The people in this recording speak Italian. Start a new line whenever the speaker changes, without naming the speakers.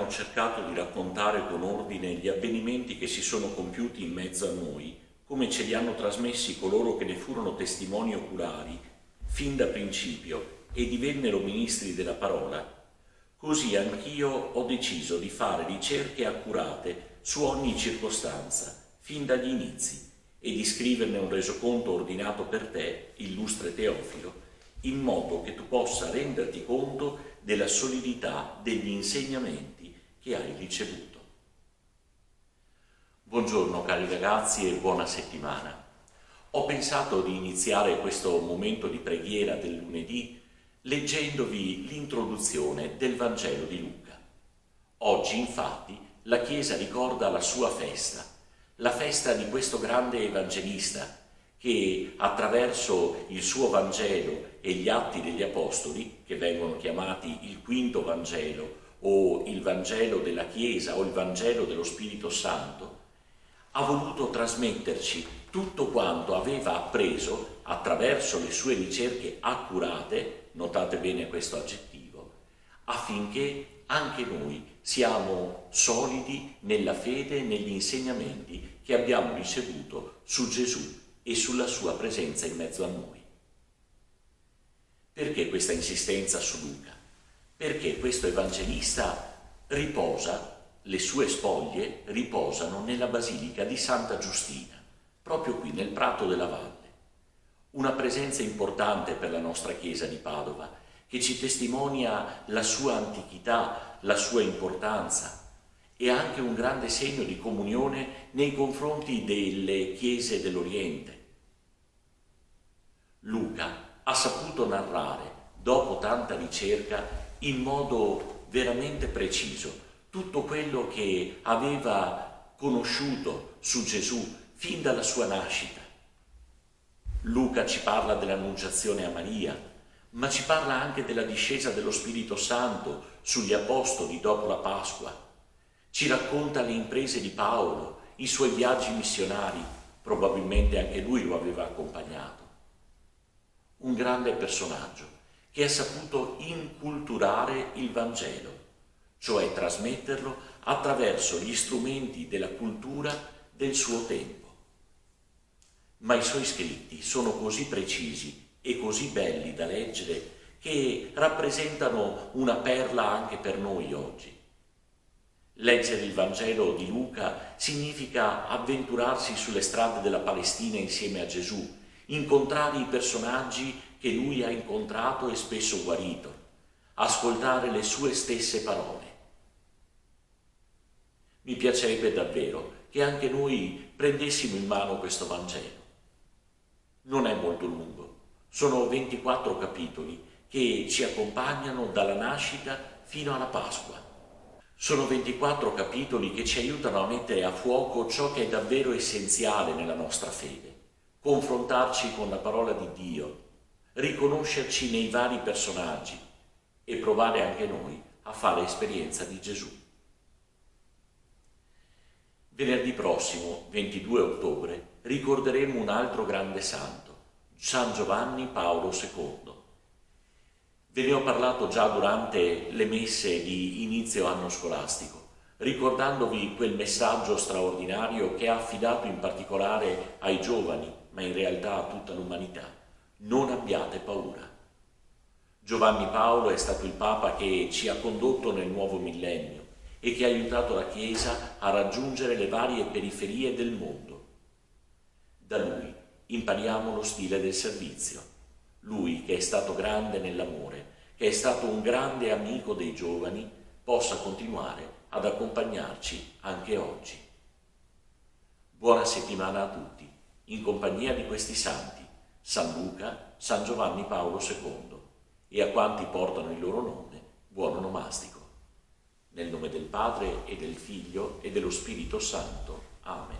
abbiamo cercato di raccontare con ordine gli avvenimenti che si sono compiuti in mezzo a noi, come ce li hanno trasmessi coloro che ne furono testimoni oculari fin da principio e divennero ministri della parola, così anch'io ho deciso di fare ricerche accurate su ogni circostanza, fin dagli inizi, e di scriverne un resoconto ordinato per te, illustre Teofilo, in modo che tu possa renderti conto della solidità degli insegnamenti che hai ricevuto. Buongiorno cari ragazzi e buona settimana. Ho pensato di iniziare questo momento di preghiera del lunedì leggendovi l'introduzione del Vangelo di Luca. Oggi infatti la Chiesa ricorda la sua festa, la festa di questo grande evangelista che attraverso il suo Vangelo e gli Atti degli Apostoli, che vengono chiamati il quinto Vangelo o il Vangelo della Chiesa o il Vangelo dello Spirito Santo, ha voluto trasmetterci tutto quanto aveva appreso attraverso le sue ricerche accurate, notate bene questo aggettivo, affinché anche noi siamo solidi nella fede e negli insegnamenti che abbiamo ricevuto su Gesù e sulla sua presenza in mezzo a noi. Perché questa insistenza su Luca? Perché questo evangelista riposa, le sue spoglie riposano nella Basilica di Santa Giustina, proprio qui nel Prato della Valle. Una presenza importante per la nostra Chiesa di Padova, che ci testimonia la sua antichità, la sua importanza, e anche un grande segno di comunione nei confronti delle chiese dell'Oriente. Luca ha saputo narrare, dopo tanta ricerca, in modo veramente preciso, tutto quello che aveva conosciuto su Gesù fin dalla sua nascita. Luca ci parla dell'annunciazione a Maria, ma ci parla anche della discesa dello Spirito Santo sugli Apostoli dopo la Pasqua. Ci racconta le imprese di Paolo, i suoi viaggi missionari, probabilmente anche lui lo aveva accompagnato. Un grande personaggio che ha saputo inculturare il Vangelo, cioè trasmetterlo attraverso gli strumenti della cultura del suo tempo. Ma i suoi scritti sono così precisi e così belli da leggere che rappresentano una perla anche per noi oggi. Leggere il Vangelo di Luca significa avventurarsi sulle strade della Palestina insieme a Gesù, incontrare i personaggi che lui ha incontrato e spesso guarito, ascoltare le sue stesse parole. Mi piacerebbe davvero che anche noi prendessimo in mano questo Vangelo. Non è molto lungo, sono 24 capitoli che ci accompagnano dalla nascita fino alla Pasqua. Sono 24 capitoli che ci aiutano a mettere a fuoco ciò che è davvero essenziale nella nostra fede, confrontarci con la parola di Dio, riconoscerci nei vari personaggi e provare anche noi a fare esperienza di Gesù. Venerdì prossimo, 22 ottobre, ricorderemo un altro grande santo, San Giovanni Paolo II. Ve ne ho parlato già durante le messe di inizio anno scolastico, ricordandovi quel messaggio straordinario che ha affidato in particolare ai giovani, ma in realtà a tutta l'umanità. Non abbiate paura. Giovanni Paolo è stato il Papa che ci ha condotto nel nuovo millennio e che ha aiutato la Chiesa a raggiungere le varie periferie del mondo. Da lui impariamo lo stile del servizio. Lui, che è stato grande nell'amore, che è stato un grande amico dei giovani, possa continuare ad accompagnarci anche oggi. Buona settimana a tutti, in compagnia di questi santi, San Luca, San Giovanni Paolo II, e a quanti portano il loro nome, buon onomastico. Nel nome del Padre e del Figlio e dello Spirito Santo. Amen.